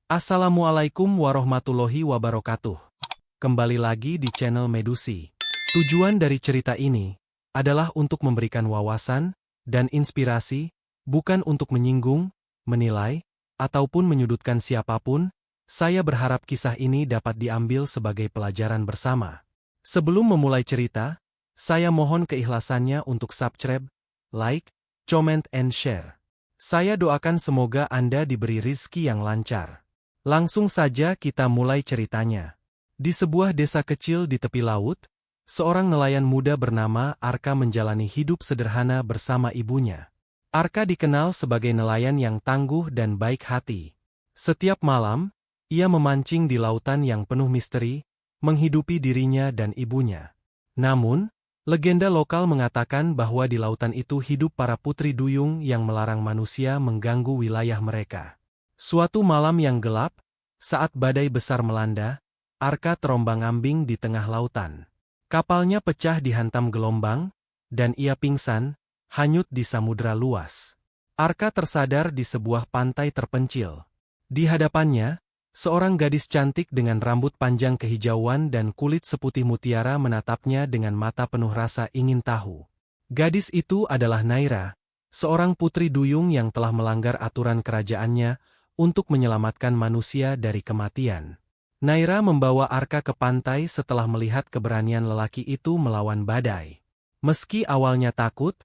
Assalamualaikum warahmatullahi wabarakatuh. Kembali lagi di channel Medusi. Tujuan dari cerita ini adalah untuk memberikan wawasan dan inspirasi, bukan untuk menyinggung, menilai, ataupun menyudutkan siapapun. Saya berharap kisah ini dapat diambil sebagai pelajaran bersama. Sebelum memulai cerita, saya mohon keikhlasannya untuk subscribe, like, comment, and share. Saya doakan semoga Anda diberi rizki yang lancar. Langsung saja kita mulai ceritanya. Di sebuah desa kecil di tepi laut, seorang nelayan muda bernama Arka menjalani hidup sederhana bersama ibunya. Arka dikenal sebagai nelayan yang tangguh dan baik hati. Setiap malam, ia memancing di lautan yang penuh misteri, menghidupi dirinya dan ibunya. Namun, legenda lokal mengatakan bahwa di lautan itu hidup para putri duyung yang melarang manusia mengganggu wilayah mereka. Suatu malam yang gelap, saat badai besar melanda, Arka terombang-ambing di tengah lautan. Kapalnya pecah dihantam gelombang, dan ia pingsan, hanyut di samudera luas. Arka tersadar di sebuah pantai terpencil. Di hadapannya, seorang gadis cantik dengan rambut panjang kehijauan dan kulit seputih mutiara menatapnya dengan mata penuh rasa ingin tahu. Gadis itu adalah Naira, seorang putri duyung yang telah melanggar aturan kerajaannya untuk menyelamatkan manusia dari kematian. Naira membawa Arka ke pantai setelah melihat keberanian lelaki itu melawan badai. Meski awalnya takut,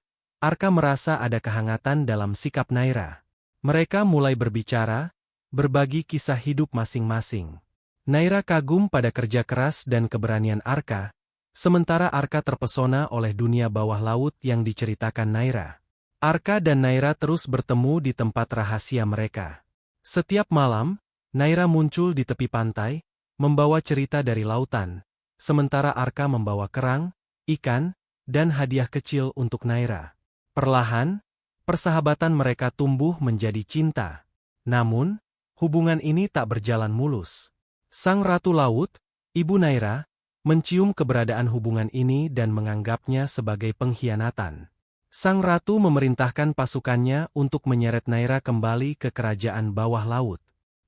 Arka merasa ada kehangatan dalam sikap Naira. Mereka mulai berbicara, berbagi kisah hidup masing-masing. Naira kagum pada kerja keras dan keberanian Arka, sementara Arka terpesona oleh dunia bawah laut yang diceritakan Naira. Arka dan Naira terus bertemu di tempat rahasia mereka. Setiap malam, Naira muncul di tepi pantai, membawa cerita dari lautan, sementara Arka membawa kerang, ikan, dan hadiah kecil untuk Naira. Perlahan, persahabatan mereka tumbuh menjadi cinta. Namun, hubungan ini tak berjalan mulus. Sang Ratu Laut, Ibu Naira, mencium keberadaan hubungan ini dan menganggapnya sebagai pengkhianatan. Sang Ratu memerintahkan pasukannya untuk menyeret Naira kembali ke kerajaan bawah laut.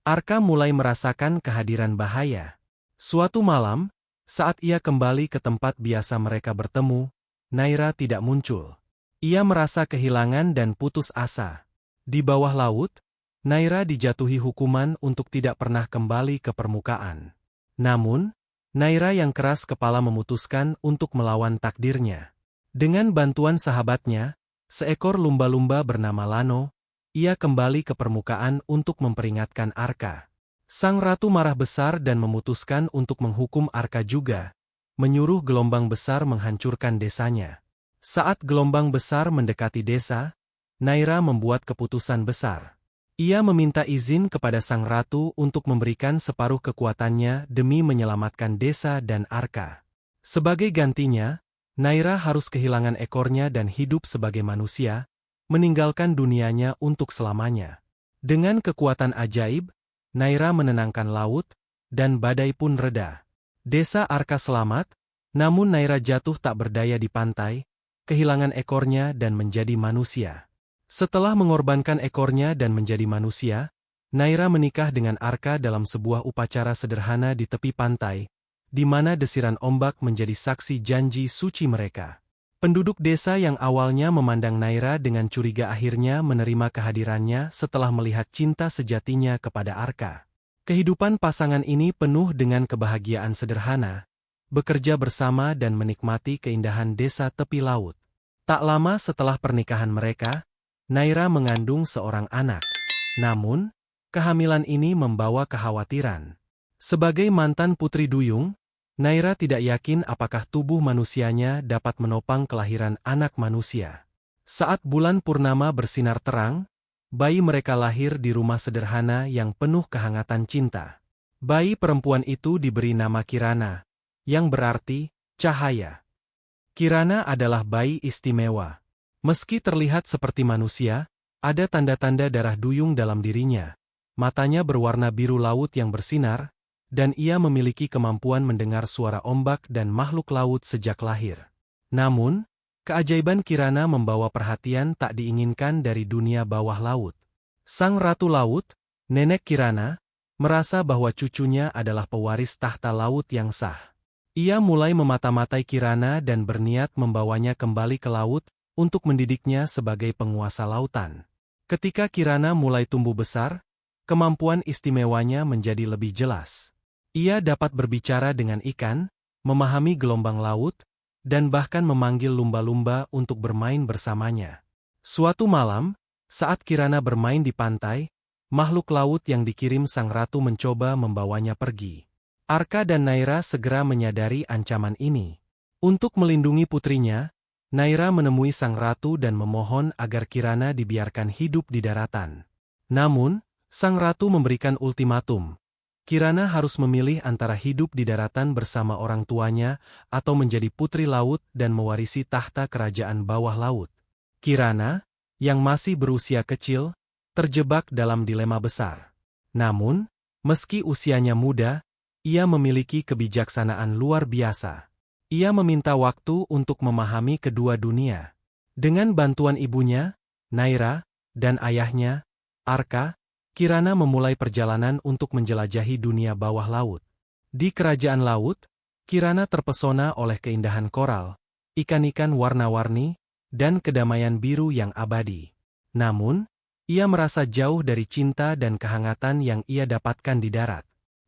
Arka mulai merasakan kehadiran bahaya. Suatu malam, saat ia kembali ke tempat biasa mereka bertemu, Naira tidak muncul. Ia merasa kehilangan dan putus asa. Di bawah laut, Naira dijatuhi hukuman untuk tidak pernah kembali ke permukaan. Namun, Naira yang keras kepala memutuskan untuk melawan takdirnya. Dengan bantuan sahabatnya, seekor lumba-lumba bernama Lano, ia kembali ke permukaan untuk memperingatkan Arka. Sang Ratu marah besar dan memutuskan untuk menghukum Arka juga, menyuruh gelombang besar menghancurkan desanya. Saat gelombang besar mendekati desa, Naira membuat keputusan besar. Ia meminta izin kepada Sang Ratu untuk memberikan separuh kekuatannya demi menyelamatkan desa dan Arka. Sebagai gantinya, Naira harus kehilangan ekornya dan hidup sebagai manusia, meninggalkan dunianya untuk selamanya. Dengan kekuatan ajaib, Naira menenangkan laut, dan badai pun reda. Desa Arka selamat, namun Naira jatuh tak berdaya di pantai, kehilangan ekornya dan menjadi manusia. Setelah mengorbankan ekornya dan menjadi manusia, Naira menikah dengan Arka dalam sebuah upacara sederhana di tepi pantai, di mana desiran ombak menjadi saksi janji suci mereka. Penduduk desa yang awalnya memandang Naira dengan curiga akhirnya menerima kehadirannya setelah melihat cinta sejatinya kepada Arka. Kehidupan pasangan ini penuh dengan kebahagiaan sederhana, bekerja bersama dan menikmati keindahan desa tepi laut. Tak lama setelah pernikahan mereka, Naira mengandung seorang anak. Namun, kehamilan ini membawa kekhawatiran. Sebagai mantan putri duyung, Naira tidak yakin apakah tubuh manusianya dapat menopang kelahiran anak manusia. Saat bulan purnama bersinar terang, bayi mereka lahir di rumah sederhana yang penuh kehangatan cinta. Bayi perempuan itu diberi nama Kirana, yang berarti cahaya. Kirana adalah bayi istimewa. Meski terlihat seperti manusia, ada tanda-tanda darah duyung dalam dirinya. Matanya berwarna biru laut yang bersinar, dan ia memiliki kemampuan mendengar suara ombak dan makhluk laut sejak lahir. Namun, keajaiban Kirana membawa perhatian tak diinginkan dari dunia bawah laut. Sang Ratu Laut, Nenek Kirana, merasa bahwa cucunya adalah pewaris tahta laut yang sah. Ia mulai memata-matai Kirana dan berniat membawanya kembali ke laut untuk mendidiknya sebagai penguasa lautan. Ketika Kirana mulai tumbuh besar, kemampuan istimewanya menjadi lebih jelas. Ia dapat berbicara dengan ikan, memahami gelombang laut, dan bahkan memanggil lumba-lumba untuk bermain bersamanya. Suatu malam, saat Kirana bermain di pantai, makhluk laut yang dikirim sang ratu mencoba membawanya pergi. Arka dan Naira segera menyadari ancaman ini. Untuk melindungi putrinya, Naira menemui sang ratu dan memohon agar Kirana dibiarkan hidup di daratan. Namun, sang ratu memberikan ultimatum. Kirana harus memilih antara hidup di daratan bersama orang tuanya atau menjadi putri laut dan mewarisi tahta kerajaan bawah laut. Kirana, yang masih berusia kecil, terjebak dalam dilema besar. Namun, meski usianya muda, ia memiliki kebijaksanaan luar biasa. Ia meminta waktu untuk memahami kedua dunia. Dengan bantuan ibunya, Naira, dan ayahnya, Arka, Kirana memulai perjalanan untuk menjelajahi dunia bawah laut. Di kerajaan laut, Kirana terpesona oleh keindahan koral, ikan-ikan warna-warni, dan kedamaian biru yang abadi. Namun, ia merasa jauh dari cinta dan kehangatan yang ia dapatkan di darat.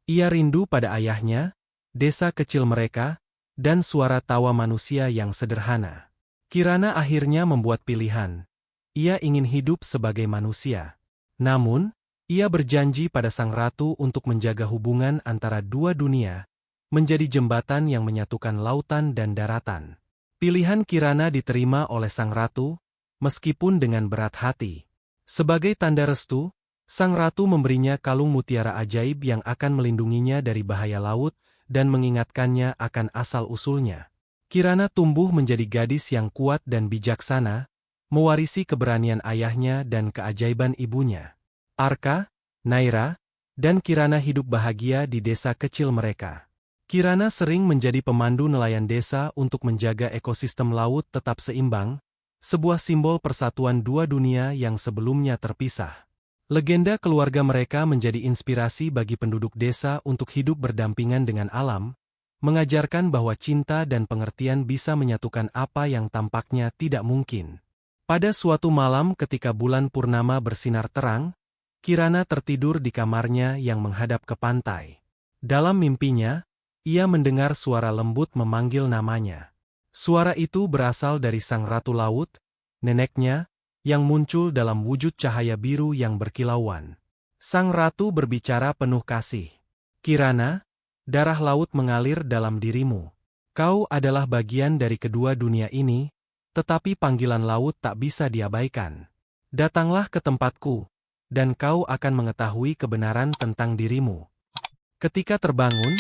Ia rindu pada ayahnya, desa kecil mereka, dan suara tawa manusia yang sederhana. Kirana akhirnya membuat pilihan. Ia ingin hidup sebagai manusia. Namun, ia berjanji pada sang ratu untuk menjaga hubungan antara dua dunia, menjadi jembatan yang menyatukan lautan dan daratan. Pilihan Kirana diterima oleh sang ratu, meskipun dengan berat hati. Sebagai tanda restu, sang ratu memberinya kalung mutiara ajaib yang akan melindunginya dari bahaya laut, dan mengingatkannya akan asal-usulnya. Kirana tumbuh menjadi gadis yang kuat dan bijaksana, mewarisi keberanian ayahnya dan keajaiban ibunya. Arka, Naira, dan Kirana hidup bahagia di desa kecil mereka. Kirana sering menjadi pemandu nelayan desa untuk menjaga ekosistem laut tetap seimbang, sebuah simbol persatuan dua dunia yang sebelumnya terpisah. Legenda keluarga mereka menjadi inspirasi bagi penduduk desa untuk hidup berdampingan dengan alam, mengajarkan bahwa cinta dan pengertian bisa menyatukan apa yang tampaknya tidak mungkin. Pada suatu malam ketika bulan purnama bersinar terang, Kirana tertidur di kamarnya yang menghadap ke pantai. Dalam mimpinya, ia mendengar suara lembut memanggil namanya. Suara itu berasal dari sang ratu laut, neneknya, yang muncul dalam wujud cahaya biru yang berkilauan. Sang ratu berbicara penuh kasih. Kirana, darah laut mengalir dalam dirimu. Kau adalah bagian dari kedua dunia ini, tetapi panggilan laut tak bisa diabaikan. Datanglah ke tempatku, dan kau akan mengetahui kebenaran tentang dirimu. Ketika terbangun,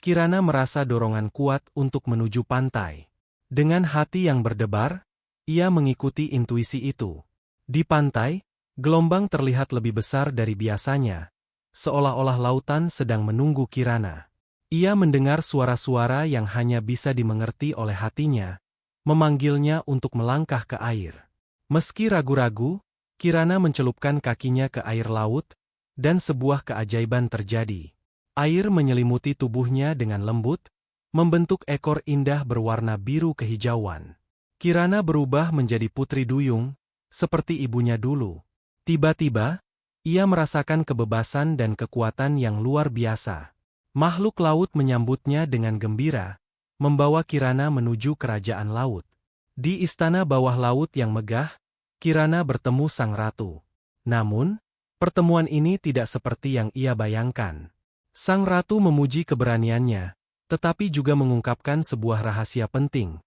Kirana merasa dorongan kuat untuk menuju pantai. Dengan hati yang berdebar, ia mengikuti intuisi itu. Di pantai, gelombang terlihat lebih besar dari biasanya, seolah-olah lautan sedang menunggu Kirana. Ia mendengar suara-suara yang hanya bisa dimengerti oleh hatinya, memanggilnya untuk melangkah ke air. Meski ragu-ragu, Kirana mencelupkan kakinya ke air laut, dan sebuah keajaiban terjadi. Air menyelimuti tubuhnya dengan lembut, membentuk ekor indah berwarna biru kehijauan. Kirana berubah menjadi putri duyung, seperti ibunya dulu. Tiba-tiba, ia merasakan kebebasan dan kekuatan yang luar biasa. Makhluk laut menyambutnya dengan gembira, membawa Kirana menuju kerajaan laut. Di istana bawah laut yang megah, Kirana bertemu sang ratu. Namun, pertemuan ini tidak seperti yang ia bayangkan. Sang ratu memuji keberaniannya, tetapi juga mengungkapkan sebuah rahasia penting.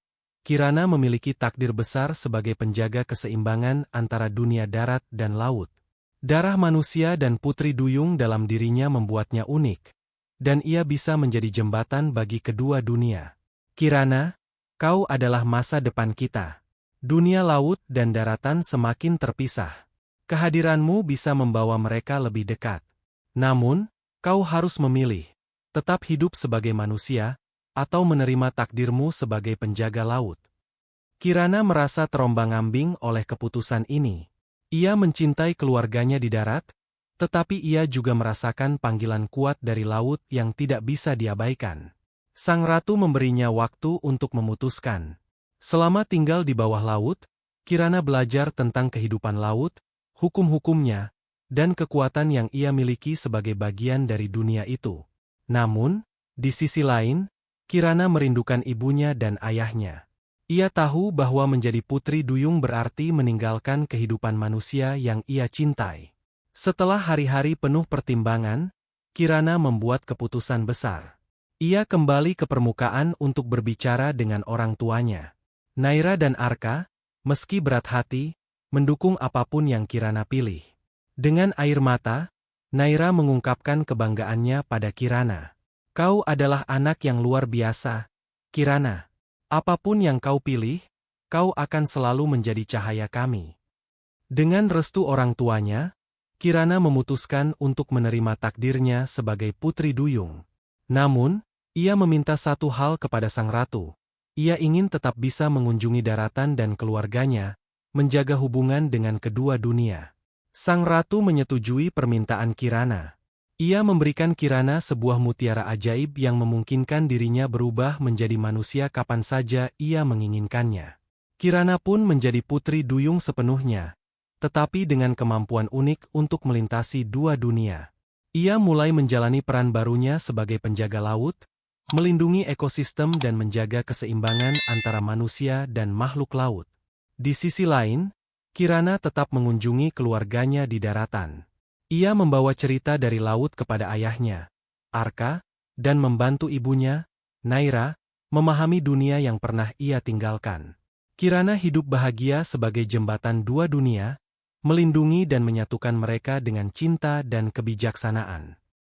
Kirana memiliki takdir besar sebagai penjaga keseimbangan antara dunia darat dan laut. Darah manusia dan putri duyung dalam dirinya membuatnya unik, dan ia bisa menjadi jembatan bagi kedua dunia. Kirana, kau adalah masa depan kita. Dunia laut dan daratan semakin terpisah. Kehadiranmu bisa membawa mereka lebih dekat. Namun, kau harus memilih, tetap hidup sebagai manusia, atau menerima takdirmu sebagai penjaga laut. Kirana merasa terombang-ambing oleh keputusan ini. Ia mencintai keluarganya di darat, Tetapi ia juga merasakan panggilan kuat dari laut yang tidak bisa diabaikan. Sang ratu memberinya waktu untuk memutuskan. Selama tinggal di bawah laut, Kirana belajar tentang kehidupan laut, hukum-hukumnya, dan kekuatan yang ia miliki sebagai bagian dari dunia itu. Namun, di sisi lain, Kirana merindukan ibunya dan ayahnya. Ia tahu bahwa menjadi putri duyung berarti meninggalkan kehidupan manusia yang ia cintai. Setelah hari-hari penuh pertimbangan, Kirana membuat keputusan besar. Ia kembali ke permukaan untuk berbicara dengan orang tuanya. Naira dan Arka, meski berat hati, mendukung apapun yang Kirana pilih. Dengan air mata, Naira mengungkapkan kebanggaannya pada Kirana. Kau adalah anak yang luar biasa, Kirana. Apapun yang kau pilih, kau akan selalu menjadi cahaya kami. Dengan restu orang tuanya, Kirana memutuskan untuk menerima takdirnya sebagai putri duyung. Namun, ia meminta satu hal kepada sang ratu. Ia ingin tetap bisa mengunjungi daratan dan keluarganya, menjaga hubungan dengan kedua dunia. Sang ratu menyetujui permintaan Kirana. Ia memberikan Kirana sebuah mutiara ajaib yang memungkinkan dirinya berubah menjadi manusia kapan saja ia menginginkannya. Kirana pun menjadi putri duyung sepenuhnya, tetapi dengan kemampuan unik untuk melintasi dua dunia. Ia mulai menjalani peran barunya sebagai penjaga laut, melindungi ekosistem dan menjaga keseimbangan antara manusia dan makhluk laut. Di sisi lain, Kirana tetap mengunjungi keluarganya di daratan. Ia membawa cerita dari laut kepada ayahnya, Arka, dan membantu ibunya, Naira, memahami dunia yang pernah ia tinggalkan. Kirana hidup bahagia sebagai jembatan dua dunia, melindungi dan menyatukan mereka dengan cinta dan kebijaksanaan.